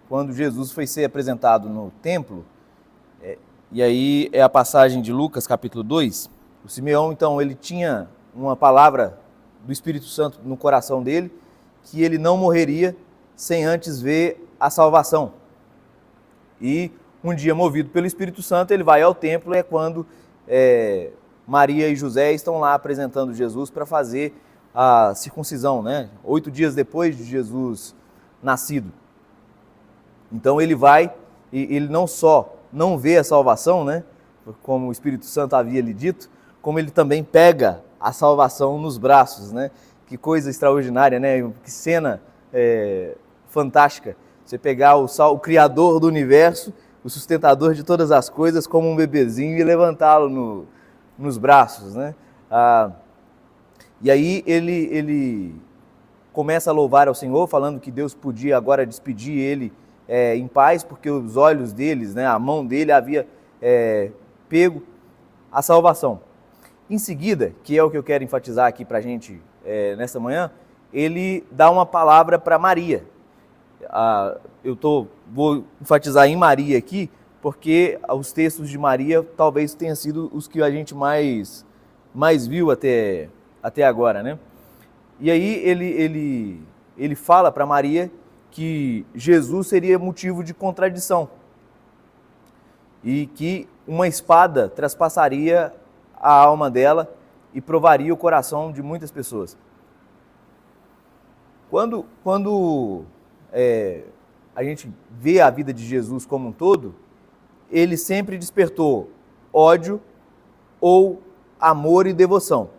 quando Jesus foi ser apresentado no templo, e aí é a passagem de Lucas, capítulo 2, o Simeão, então, ele tinha uma palavra do Espírito Santo no coração dele, que ele não morreria sem antes ver a salvação. E um dia, movido pelo Espírito Santo, ele vai ao templo, é quando Maria e José estão lá apresentando Jesus para fazer a circuncisão, né? 8 dias depois de Jesus nascido. Então ele vai e ele não só não vê a salvação, né? Como o Espírito Santo havia lhe dito, como ele também pega a salvação nos braços, né? Que coisa extraordinária, né? Que cena fantástica. Você pegar o Criador do universo, o sustentador de todas as coisas, como um bebezinho e levantá-lo nos braços, né? E aí ele começa a louvar ao Senhor, falando que Deus podia agora despedir ele em paz, porque os olhos deles, né, a mão dele havia pego a salvação. Em seguida, que é o que eu quero enfatizar aqui para a gente nesta manhã, ele dá uma palavra para Maria. Vou enfatizar em Maria aqui, porque os textos de Maria talvez tenham sido os que a gente mais viu até agora, né? E aí ele fala para Maria que Jesus seria motivo de contradição e que uma espada traspassaria a alma dela e provaria o coração de muitas pessoas. Quando a gente vê a vida de Jesus como um todo, ele sempre despertou ódio ou amor e devoção.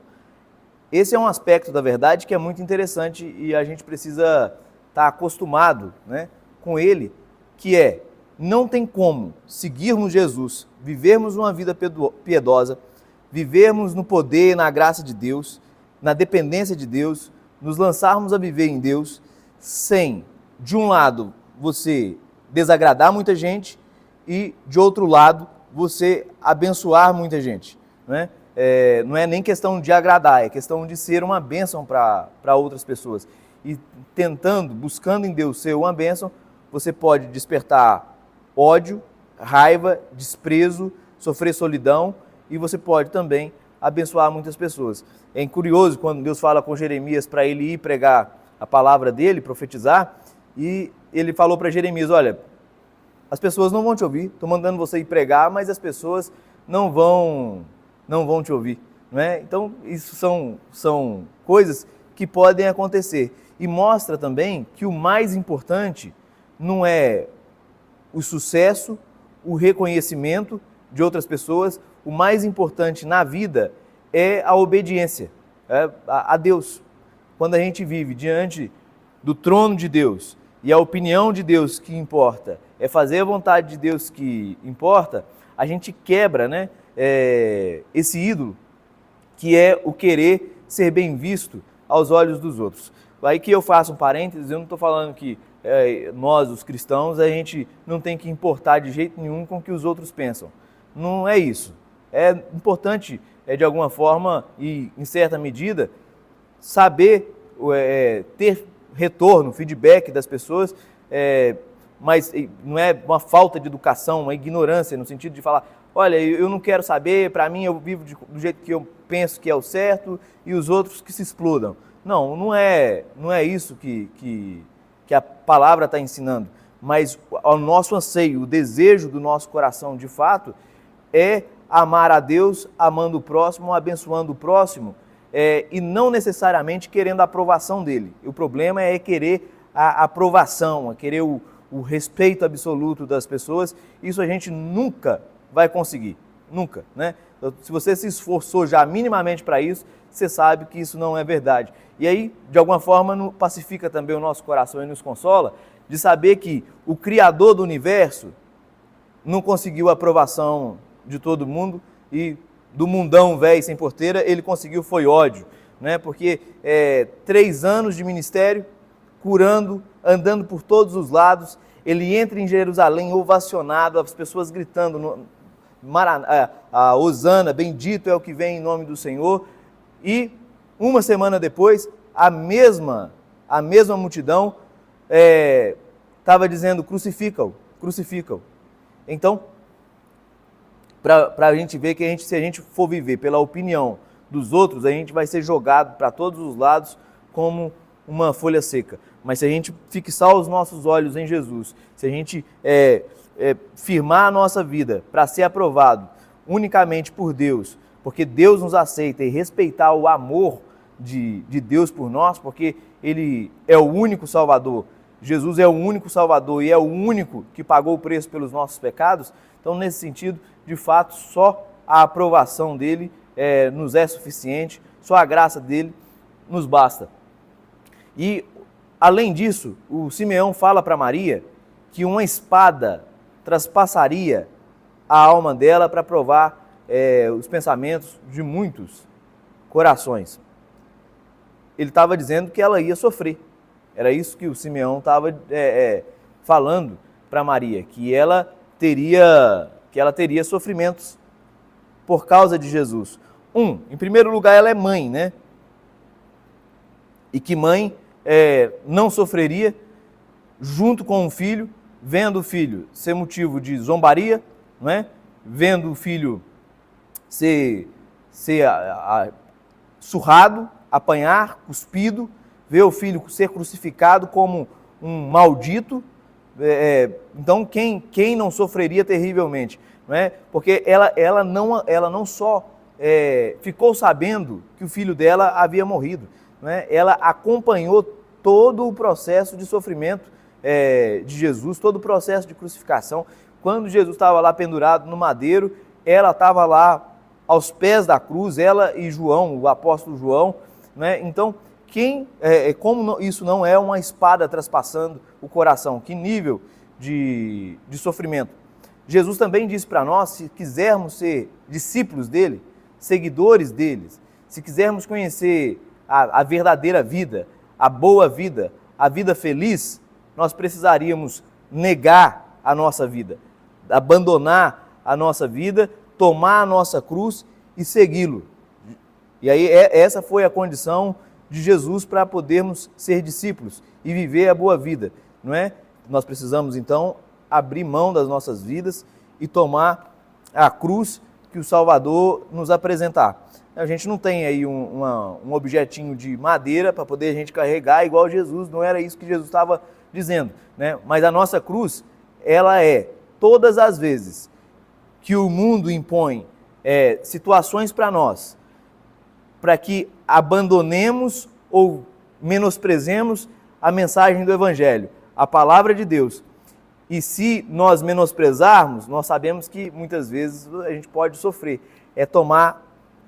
Esse é um aspecto da verdade que é muito interessante e a gente precisa estar acostumado, né, com ele, que não tem como seguirmos Jesus, vivermos uma vida piedosa, vivermos no poder e na graça de Deus, na dependência de Deus, nos lançarmos a viver em Deus, sem, de um lado, você desagradar muita gente e, de outro lado, você abençoar muita gente, né? Não é nem questão de agradar, é questão de ser uma bênção para outras pessoas. E buscando em Deus ser uma bênção, você pode despertar ódio, raiva, desprezo, sofrer solidão, e você pode também abençoar muitas pessoas. É curioso quando Deus fala com Jeremias para ele ir pregar a palavra dele, profetizar, e ele falou para Jeremias, olha, as pessoas não vão te ouvir, estou mandando você ir pregar, mas as pessoas não vão te ouvir, não é? Então, isso são coisas que podem acontecer. E mostra também que o mais importante não é o sucesso, o reconhecimento de outras pessoas, o mais importante na vida é a obediência a Deus. Quando a gente vive diante do trono de Deus e a opinião de Deus que importa é fazer a vontade de Deus que importa, a gente quebra, né, esse ídolo que é o querer ser bem visto aos olhos dos outros. Aí que eu faço um parênteses, eu não estou falando que nós, os cristãos, a gente não tem que importar de jeito nenhum com o que os outros pensam. Não é isso. É importante, de alguma forma e em certa medida, saber ter retorno, feedback das pessoas, mas não é uma falta de educação, uma ignorância, no sentido de falar, olha, eu não quero saber, para mim eu vivo do jeito que eu penso que é o certo e os outros que se explodam. Não é isso que a palavra está ensinando, mas o nosso anseio, o desejo do nosso coração de fato é amar a Deus, amando o próximo, abençoando o próximo, e não necessariamente querendo a aprovação dele. O problema é querer a aprovação, é querer o respeito absoluto das pessoas. Isso a gente nunca vai conseguir, nunca, né? Se você se esforçou já minimamente para isso, você sabe que isso não é verdade. E aí, de alguma forma, pacifica também o nosso coração e nos consola de saber que o Criador do universo não conseguiu a aprovação de todo mundo e do mundão velho sem porteira, ele conseguiu foi ódio, né? Porque 3 anos de ministério, curando, andando por todos os lados, ele entra em Jerusalém ovacionado, as pessoas gritando, Hosana, bendito é o que vem em nome do Senhor, e uma semana depois, a mesma multidão estava dizendo, crucifica-o, crucifica-o. Então, para a gente ver que se a gente for viver pela opinião dos outros, a gente vai ser jogado para todos os lados como uma folha seca. Mas se a gente fixar os nossos olhos em Jesus, se a gente firmar a nossa vida para ser aprovado unicamente por Deus, porque Deus nos aceita, e respeitar o amor de Deus por nós, porque Ele é o único Salvador, Jesus é o único Salvador e é o único que pagou o preço pelos nossos pecados. Então, nesse sentido, de fato, só a aprovação dele nos é suficiente, só a graça dele nos basta. E, além disso, o Simeão fala para Maria que uma espada traspassaria a alma dela para provar os pensamentos de muitos corações. Ele estava dizendo que ela ia sofrer. Era isso que o Simeão estava falando para Maria, que ela teria sofrimentos por causa de Jesus. Em primeiro lugar, ela é mãe, né? E que mãe não sofreria junto com o filho, vendo o filho ser motivo de zombaria, não é? Vendo o filho ser surrado, apanhar, cuspido, ver o filho ser crucificado como um maldito. Então, quem não sofreria terrivelmente? Não é? Porque ela não só ficou sabendo que o filho dela havia morrido, não é? Ela acompanhou todo o processo de sofrimento de Jesus, todo o processo de crucificação. Quando Jesus estava lá pendurado no madeiro, ela estava lá aos pés da cruz, ela e João, o apóstolo João, né? Então, como isso não é uma espada traspassando o coração? Que nível de sofrimento? Jesus também disse para nós, se quisermos ser discípulos dele, seguidores deles, se quisermos conhecer a verdadeira vida, a boa vida, a vida feliz, nós precisaríamos negar a nossa vida, abandonar a nossa vida, tomar a nossa cruz e segui-lo. E aí essa foi a condição de Jesus para podermos ser discípulos e viver a boa vida, não é? Nós precisamos então abrir mão das nossas vidas e tomar a cruz que o Salvador nos apresentar. A gente não tem aí um objetinho de madeira para poder a gente carregar igual Jesus, não era isso que Jesus estava dizendo, né? Mas a nossa cruz, ela todas as vezes que o mundo impõe situações para nós, para que abandonemos ou menosprezemos a mensagem do Evangelho, a palavra de Deus. E se nós menosprezarmos, nós sabemos que muitas vezes a gente pode sofrer. Tomar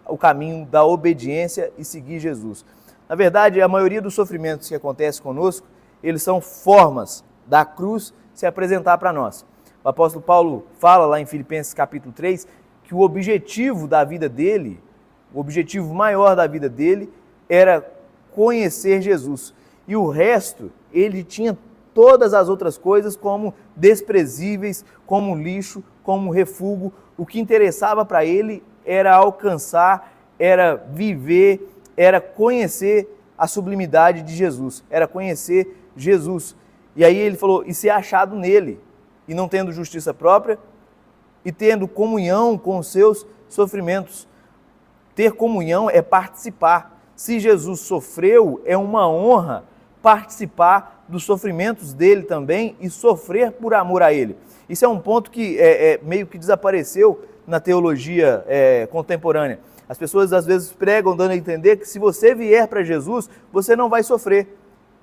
o caminho da obediência e seguir Jesus. Na verdade, a maioria dos sofrimentos que acontecem conosco, eles são formas da cruz se apresentar para nós. O apóstolo Paulo fala lá em Filipenses capítulo 3, que o objetivo da vida dele, o objetivo maior da vida dele era conhecer Jesus. E o resto, ele tinha todas as outras coisas como desprezíveis, como lixo, como refúgio. O que interessava para ele era alcançar, era viver, era conhecer a sublimidade de Jesus, era conhecer Jesus. E aí ele falou, e ser achado nele, e não tendo justiça própria, e tendo comunhão com os seus sofrimentos. Ter comunhão é participar. Se Jesus sofreu, é uma honra participar dos sofrimentos dele também e sofrer por amor a ele. Isso é um ponto que meio que desapareceu na teologia contemporânea. As pessoas às vezes pregam dando a entender que se você vier para Jesus, você não vai sofrer.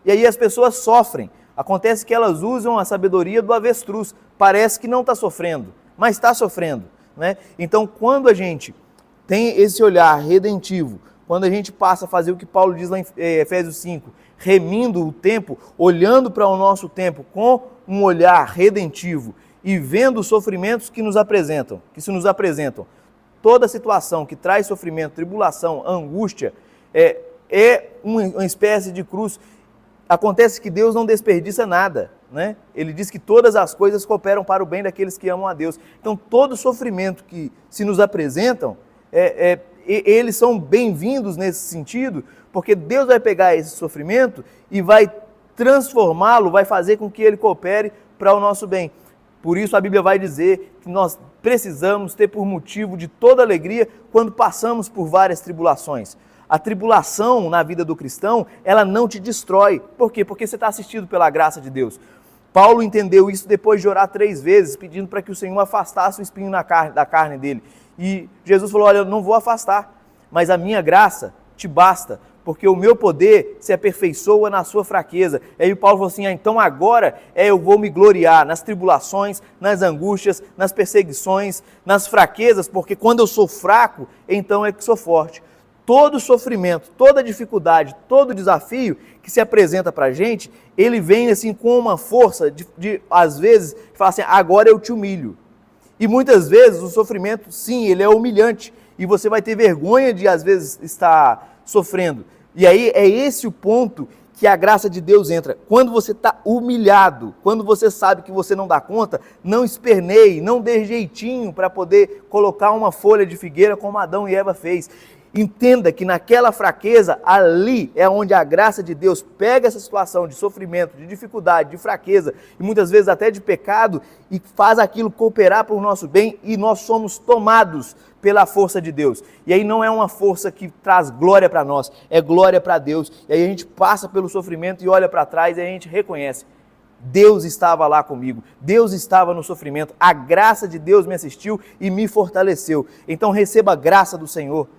E aí as pessoas sofrem. Acontece que elas usam a sabedoria do avestruz. Parece que não está sofrendo, mas está sofrendo, né? Então, quando a gente tem esse olhar redentivo, quando a gente passa a fazer o que Paulo diz lá em Efésios 5, remindo o tempo, olhando para o nosso tempo com um olhar redentivo e vendo os sofrimentos que se nos apresentam, toda situação que traz sofrimento, tribulação, angústia, é uma espécie de cruz. Acontece que Deus não desperdiça nada, né? Ele diz que todas as coisas cooperam para o bem daqueles que amam a Deus. Então, todo sofrimento que se nos apresentam, eles são bem-vindos nesse sentido, porque Deus vai pegar esse sofrimento e vai transformá-lo vai fazer com que ele coopere para o nosso bem. Por isso a Bíblia vai dizer que nós precisamos ter por motivo de toda alegria quando passamos por várias tribulações. A tribulação na vida do cristão, ela não te destrói. Por quê? Porque você está assistido pela graça de Deus. Paulo entendeu isso depois de orar 3 vezes, pedindo para que o Senhor afastasse o espinho da carne dele. E Jesus falou, olha, eu não vou afastar, mas a minha graça te basta, porque o meu poder se aperfeiçoa na sua fraqueza. E aí Paulo falou assim, então agora eu vou me gloriar nas tribulações, nas angústias, nas perseguições, nas fraquezas, porque quando eu sou fraco, então é que sou forte. Todo sofrimento, toda dificuldade, todo desafio que se apresenta para a gente, ele vem assim com uma força às vezes, de falar assim, agora eu te humilho. E muitas vezes o sofrimento, sim, ele é humilhante, e você vai ter vergonha de às vezes estar sofrendo. E aí é esse o ponto que a graça de Deus entra. Quando você está humilhado, quando você sabe que você não dá conta, não esperneie, não dê jeitinho para poder colocar uma folha de figueira como Adão e Eva fez. Entenda que naquela fraqueza, ali é onde a graça de Deus pega essa situação de sofrimento, de dificuldade, de fraqueza e muitas vezes até de pecado e faz aquilo cooperar para o nosso bem e nós somos tomados pela força de Deus. E aí não é uma força que traz glória para nós, é glória para Deus. E aí a gente passa pelo sofrimento e olha para trás e a gente reconhece. Deus estava lá comigo, Deus estava no sofrimento, a graça de Deus me assistiu e me fortaleceu. Então receba a graça do Senhor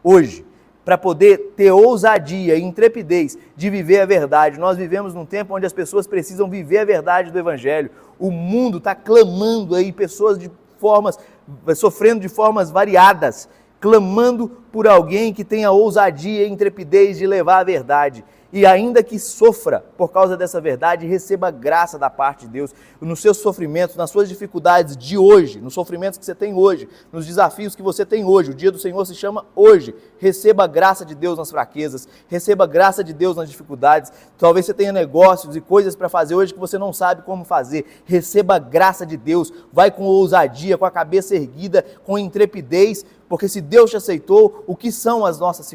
hoje, para poder ter ousadia e intrepidez de viver a verdade. Nós vivemos num tempo onde as pessoas precisam viver a verdade do Evangelho. O mundo está clamando aí, pessoas sofrendo de formas variadas, clamando por alguém que tenha ousadia e intrepidez de levar a verdade. E ainda que sofra por causa dessa verdade, receba graça da parte de Deus nos seus sofrimentos, nas suas dificuldades de hoje, nos sofrimentos que você tem hoje, nos desafios que você tem hoje. O dia do Senhor se chama hoje. Receba a graça de Deus nas fraquezas, receba a graça de Deus nas dificuldades. Talvez você tenha negócios e coisas para fazer hoje que você não sabe como fazer. Receba a graça de Deus, vai com ousadia, com a cabeça erguida, com intrepidez, porque se Deus te aceitou, o que são as nossas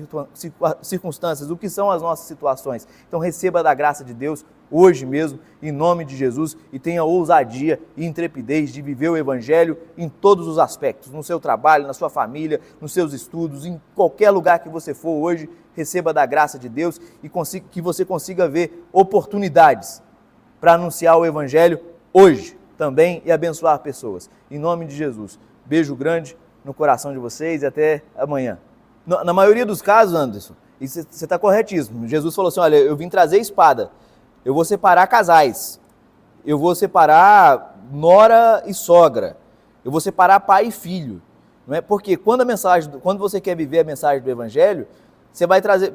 circunstâncias, o que são as nossas situações? Então receba da graça de Deus hoje mesmo, em nome de Jesus, e tenha ousadia e intrepidez de viver o Evangelho em todos os aspectos, no seu trabalho, na sua família, nos seus estudos, em qualquer lugar que você for hoje, receba da graça de Deus e que você consiga ver oportunidades para anunciar o Evangelho hoje também e abençoar pessoas. Em nome de Jesus. Beijo grande no coração de vocês e até amanhã. Na maioria dos casos, Anderson, e você está corretíssimo, Jesus falou assim, olha, eu vim trazer espada, eu vou separar casais, eu vou separar nora e sogra, eu vou separar pai e filho, não é? Porque quando você quer viver a mensagem do Evangelho, você vai trazer,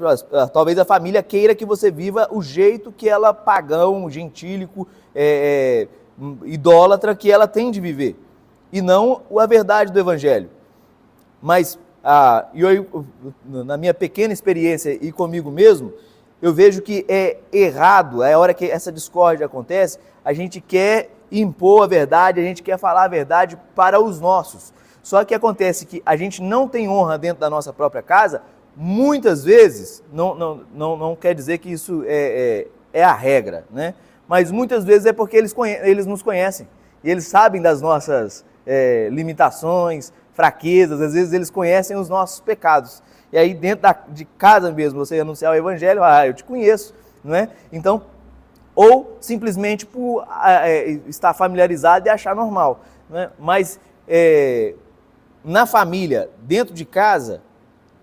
talvez a família queira que você viva o jeito que ela pagão, gentílico, idólatra que ela tem de viver, e não a verdade do Evangelho. Mas na minha pequena experiência e comigo mesmo, eu vejo que é errado, a hora que essa discórdia acontece, a gente quer impor a verdade, a gente quer falar a verdade para os nossos. Só que acontece que a gente não tem honra dentro da nossa própria casa, muitas vezes, não quer dizer que isso é a regra, né? Mas muitas vezes é porque eles nos conhecem, e eles sabem das nossas limitações, fraquezas, às vezes eles conhecem os nossos pecados. E aí dentro de casa mesmo, você anunciar o Evangelho, eu te conheço, não é? Então, ou simplesmente por estar familiarizado e achar normal, não é? Mas na família, dentro de casa,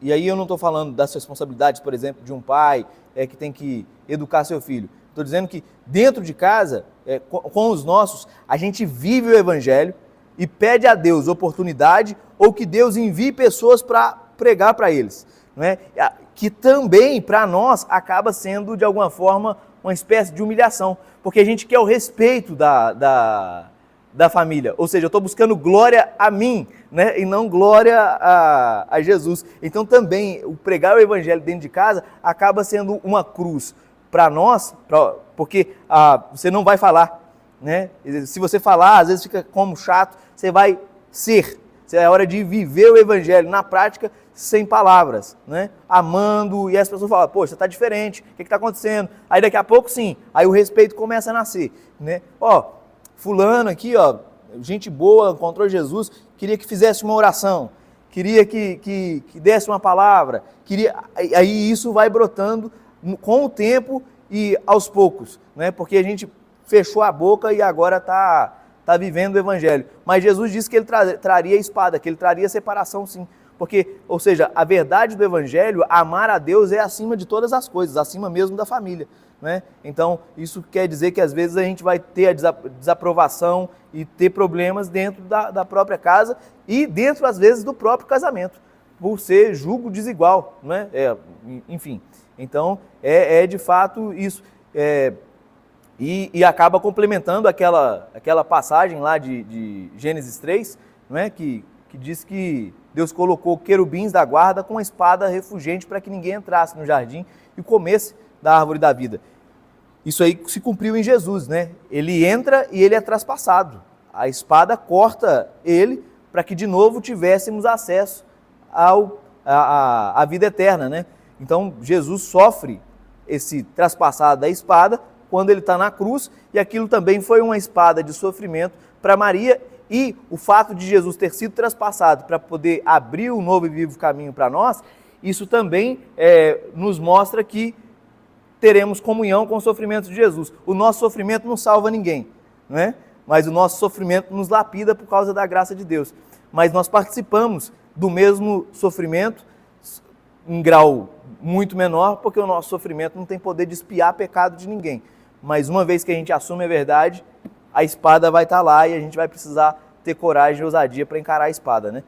e aí eu não estou falando das responsabilidades, por exemplo, de um pai que tem que educar seu filho. Estou dizendo que dentro de casa, com os nossos, a gente vive o Evangelho e pede a Deus oportunidade ou que Deus envie pessoas para pregar para eles, não é? Que também, para nós, acaba sendo, de alguma forma, uma espécie de humilhação, porque a gente quer o respeito da família, ou seja, eu estou buscando glória a mim, né? E não glória a Jesus. Então também, o pregar o Evangelho dentro de casa acaba sendo uma cruz para nós, porque você não vai falar, né? Se você falar, às vezes fica como chato, você vai ser, é hora de viver o evangelho na prática, sem palavras, né? Amando, e as pessoas falam, poxa, você está diferente, o que está acontecendo? Aí daqui a pouco sim, aí o respeito começa a nascer, né? Ó, fulano aqui, ó, gente boa, encontrou Jesus, queria que fizesse uma oração, queria que desse uma palavra, aí isso vai brotando com o tempo e aos poucos, né? Porque a gente fechou a boca e agora está vivendo o evangelho. Mas Jesus disse que ele traria espada, que ele traria separação sim. Porque, ou seja, a verdade do evangelho, amar a Deus é acima de todas as coisas, acima mesmo da família, né? Então, isso quer dizer que às vezes a gente vai ter a desaprovação e ter problemas dentro da própria casa e dentro, às vezes, do próprio casamento, por ser julgo desigual, né? Enfim, então, é de fato isso. E acaba complementando aquela passagem lá de Gênesis 3, né? que diz que Deus colocou querubins da guarda com a espada refugente para que ninguém entrasse no jardim e comesse da árvore da vida. Isso aí se cumpriu em Jesus, né? Ele entra e ele é traspassado. A espada corta ele para que de novo tivéssemos acesso à vida eterna, né? Então Jesus sofre esse traspassado da espada quando ele está na cruz, e aquilo também foi uma espada de sofrimento para Maria. E o fato de Jesus ter sido traspassado para poder abrir um novo e vivo caminho para nós, isso também nos mostra que teremos comunhão com o sofrimento de Jesus. O nosso sofrimento não salva ninguém, né? Mas o nosso sofrimento nos lapida por causa da graça de Deus. Mas nós participamos do mesmo sofrimento em grau muito menor, porque o nosso sofrimento não tem poder de expiar pecado de ninguém. Mas uma vez que a gente assume a verdade, a espada vai estar lá e a gente vai precisar ter coragem e ousadia para encarar a espada, né?